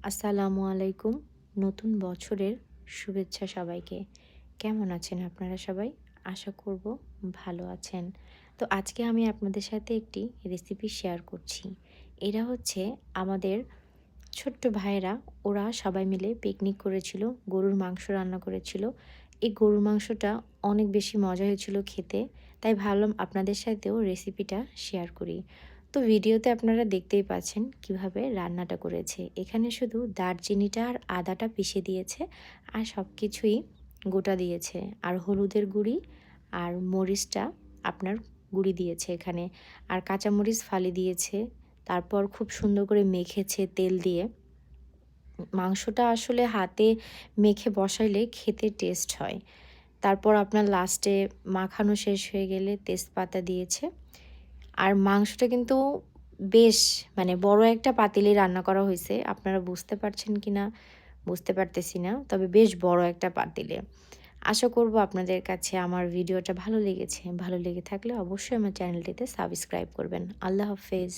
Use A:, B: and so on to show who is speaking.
A: আসসালামু আলাইকুম। নতুন বছরের শুভেচ্ছা সবাইকে। কেমন আছেন আপনারা সবাই? আশা করব ভালো আছেন। তো আজকে আমি আপনাদের সাথে একটি রেসিপি শেয়ার করছি। এরা হচ্ছে আমাদের ছোট্ট ভাইয়েরা, ওরা সবাই মিলে পিকনিক করেছিল, গরুর মাংস রান্না করেছিল। এই গরুর মাংসটা অনেক বেশি মজা হয়েছিল খেতে। তাই ভাবলাম আপনাদের সাথেও রেসিপিটা শেয়ার করি। তো ভিডিওতে আপনারা দেখতেই পাচ্ছেন কিভাবে রান্নাটা করেছে। এখানে শুধু দারচিনিটা আর আদাটা পিষে দিয়েছে আর সব কিছুই গোটা দিয়েছে। আর হলুদের গুঁড়ি আর মরিচটা আপনার গুঁড়ি দিয়েছে এখানে। আর কাঁচামরিচ ফালি দিয়েছে। তারপর খুব সুন্দর করে মেখেছে তেল দিয়ে। মাংসটা আসলে হাতে মেখে বসাইলে খেতে টেস্ট হয়। তারপর আপনার লাস্টে মাখানো শেষ হয়ে গেলে তেজপাতা দিয়েছে। আর মাংসটা কিন্তু বেশ বড় একটা পাতিলে রান্না করা হয়েছে। আপনারা বুঝতে পারছেন কিনা বুঝতে পারতেছি না। তবে বেশ বড় একটা পাতিলে। আশা করব আপনাদের কাছে আমার ভিডিওটা ভালো লেগেছে। ভালো লেগে থাকলে অবশ্যই আমার চ্যানেলটিতে সাবস্ক্রাইব করবেন। আল্লাহ হাফেজ।